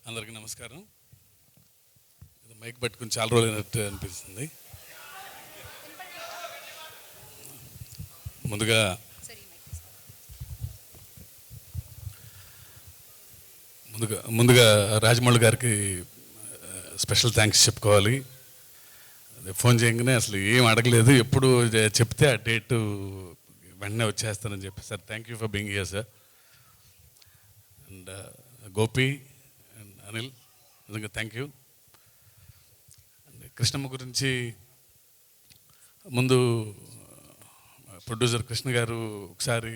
అందరికీ నమస్కారం. మైక్ పట్టుకుని చాలా రోజులు అయినట్టు అనిపిస్తుంది. ముందుగా ముందుగా రాజమౌళి గారికి స్పెషల్ థ్యాంక్స్ చెప్పుకోవాలి. ఫోన్ చేయగానే అసలు ఏం అడగలేదు, ఎప్పుడు చెప్తే ఆ డేటు వెంటనే వచ్చేస్తానని చెప్పి sir thank you for being here sir. And Gopi and Anil నిజంగా థ్యాంక్ యూ. కృష్ణమ్మ గురించి ముందు ప్రొడ్యూసర్ కృష్ణ గారు ఒకసారి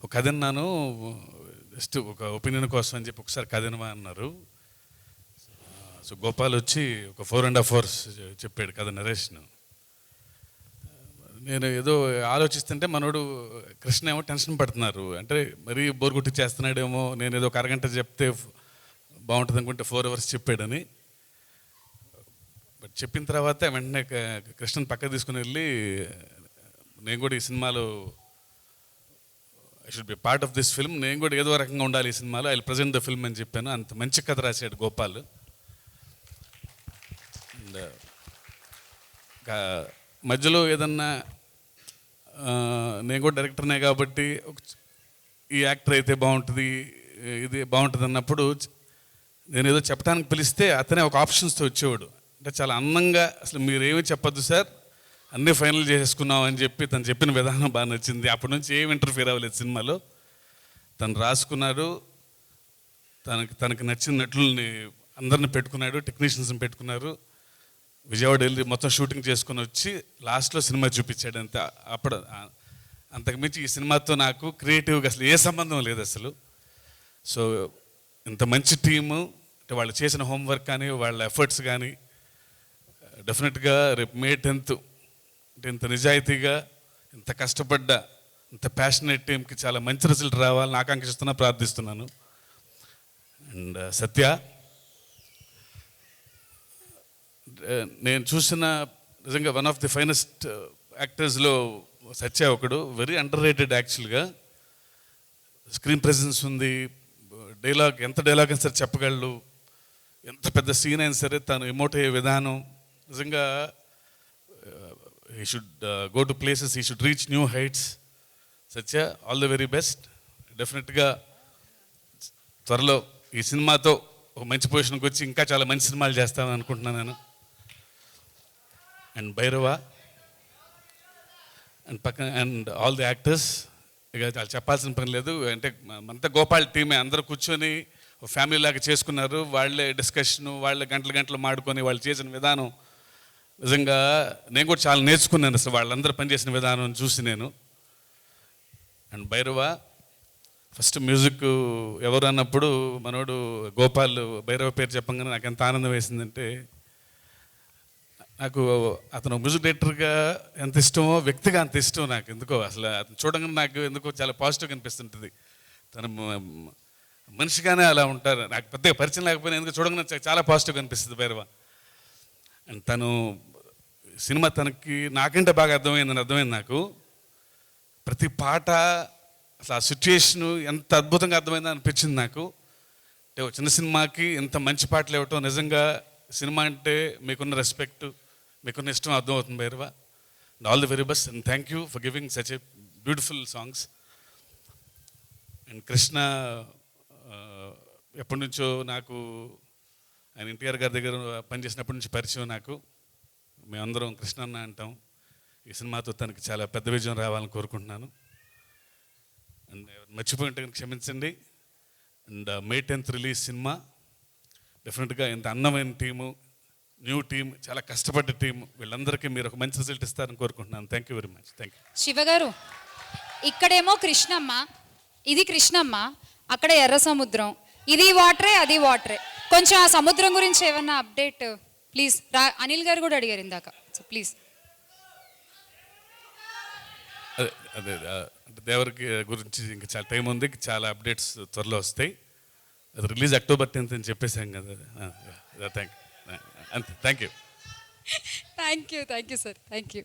ఒక కథ విన్నాను, జస్ట్ ఒక ఒపీనియన్ కోసం అని చెప్పి ఒకసారి కథ వినమా అన్నారు. సో గోపాల్ వచ్చి ఒక 4.5 hours చెప్పాడు కథ నరేషన్. నేను ఏదో ఆలోచిస్తుంటే మనోడు కృష్ణ ఏమో టెన్షన్ పడుతున్నారు, అంటే మరీ బోర్ కొట్టి చేస్తున్నాడేమో, నేను ఏదో ఒక అరగంట చెప్తే బాగుంటుంది అనుకుంటే 4 hours చెప్పాడని. బట్ చెప్పిన తర్వాత వెంటనే కృష్ణని పక్కకు తీసుకుని వెళ్ళి నేను కూడా ఈ సినిమాలో I should be part of this film, నేను కూడా ఏదో రకంగా ఉండాలి ఈ సినిమాలో, I will present the film అని చెప్పాను. అంత మంచి కథ రాశాడు గోపాల్. మధ్యలో ఏదన్నా నేను కూడా డైరెక్టర్నే కాబట్టి ఈ యాక్టర్ అయితే బాగుంటుంది, ఇది బాగుంటుంది అన్నప్పుడు నేను ఏదో చెప్పడానికి పిలిస్తే అతనే ఒక ఆప్షన్స్తో వచ్చేవాడు. అంటే చాలా అందంగా, అసలు మీరేమీ చెప్పొద్దు సార్, అన్నీ ఫైనల్ చేసేసుకున్నాం అని చెప్పి తను చెప్పిన విధానం బాగా నచ్చింది. అప్పటి నుంచి ఏమి ఇంటర్ఫియర్ అవ్వలేదు సినిమాలో. తను రాసుకున్నాడు, తనకి నచ్చిన నటుల్ని అందరిని పెట్టుకున్నాడు, టెక్నీషియన్స్ని పెట్టుకున్నారు. విజయవాడ వెళ్ళి మొత్తం షూటింగ్ చేసుకుని వచ్చి లాస్ట్లో సినిమా చూపించాడు. అంతే. అప్పుడు అంతకుమించి ఈ సినిమాతో నాకు క్రియేటివ్గా అసలు ఏ సంబంధం లేదు అసలు. సో ఇంత మంచి టీము, అంటే వాళ్ళు చేసిన హోంవర్క్ కానీ వాళ్ళ ఎఫర్ట్స్ కానీ డెఫినెట్గా రేపు May 10th అంటే ఇంత నిజాయితీగా, ఇంత కష్టపడ్డ, ఇంత ప్యాషనేట్ టీంకి చాలా మంచి రిజల్ట్ రావాలని ఆకాంక్షిస్తున్నా, ప్రార్థిస్తున్నాను. అండ్ సత్య, నేను చూసిన నిజంగా వన్ ఆఫ్ ది ఫైనెస్ట్ యాక్టర్స్లో సత్య ఒకడు. వెరీ అండర్ రేటెడ్ యాక్చువల్గా. స్క్రీన్ ప్రెజెన్స్ ఉంది, ఎంత డైలాగ్ అయినా సరే చెప్పగలడు, ఎంత పెద్ద సీన్ అయినా సరే తను ఎమోట్ అయ్యే విధానం నిజంగా he should go to places, he should reach new heights. Satya, all the very best. డెఫినెట్గా త్వరలో ఈ సినిమాతో ఒక మంచి పొజిషన్కి వచ్చి ఇంకా చాలా మంచి సినిమాలు చేస్తామని అనుకుంటున్నాను నేను. And Bhairava and all the actors, ఇక చాలా చెప్పాల్సిన పని లేదు. అంటే అంతా గోపాల్ టీమే, అందరూ కూర్చొని ఫ్యామిలీ లాగా చేసుకున్నారు. వాళ్ళే డిస్కషను, వాళ్ళే గంటలు మాడుకొని వాళ్ళు చేసిన విధానం నిజంగా నేను కూడా చాలా నేర్చుకున్నాను అసలు వాళ్ళందరూ పనిచేసిన విధానం చూసి నేను. అండ్ భైరవ ఫస్ట్ మ్యూజిక్ ఎవరు అన్నప్పుడు మనోడు గోపాల్ భైరవ పేరు చెప్పంగానే నాకు ఎంత ఆనందం వేసిందంటే, నాకు అతను మ్యూజిక్ డైరెక్టర్గా ఎంత ఇష్టమో వ్యక్తిగా అంత ఇష్టం నాకు. ఎందుకో అసలు అతను చూడగానే నాకు ఎందుకో చాలా పాజిటివ్గా అనిపిస్తుంటుంది. తను మనిషిగానే అలా ఉంటారు. నాకు పెద్దగా పరిచయం లేకపోయినా ఎందుకు చూడగానే చాలా పాజిటివ్గా అనిపిస్తుంది భైరవ. అండ్ తను సినిమా తనకి నాకంటే బాగా అర్థమైంది నాకు. ప్రతి పాట అసలు ఆ సిచ్యుయేషను ఎంత అద్భుతంగా అర్థమైందని అనిపించింది నాకు. అంటే ఒక చిన్న సినిమాకి ఇంత మంచి పాటలు ఇవ్వటం, నిజంగా సినిమా అంటే మీకున్న రెస్పెక్ట్, మీకున్న ఇష్టం అర్థమవుతుంది Bhairava. And all the very best and thank you for giving such a beautiful songs. And Krishna ఎప్పటి నుంచో నాకు ఆయన ఎన్టీఆర్ గారి దగ్గర పనిచేసినప్పటి నుంచి పరిచయం నాకు. మేమందరం కృష్ణ అన్న అంటాం. ఈ సినిమాతో తనకి చాలా పెద్ద విజయం రావాలని కోరుకుంటున్నాను. అండ్ మర్చిపోయి ఉంటే క్షమించండి. And May 10th release cinema. డెఫినెట్గా ఇంత అందమైన టీము, న్యూ టీమ్, చాలా కష్టపడ్డ టీము, వీళ్ళందరికీ మీరు ఒక మంచి రిజల్ట్ ఇస్తారని కోరుకుంటున్నాను. Thank you very much. Thank you. శివగారు, ఇక్కడేమో కృష్ణమ్మ, ఇది కృష్ణమ్మ, అక్కడ ఎర్ర సముద్రం, ఇది వాటరే అది వాటరే. కొంచెం ఆ సముద్రం గురించి ఏమన్నా అప్డేట్ ప్లీజ్. అనిల్ గారు కూడా అడిగారు ఇందాక, సో ప్లీజ్. అదే అంటే దేవరికి గురించి ఇంకా చాలా టైం ఉంది, చాలా అప్డేట్స్ త్వరలో వస్తాయి. అది రిలీజ్ October 10th అని చెప్పేసాం కదా. Thank you. Thank you sir, thank you.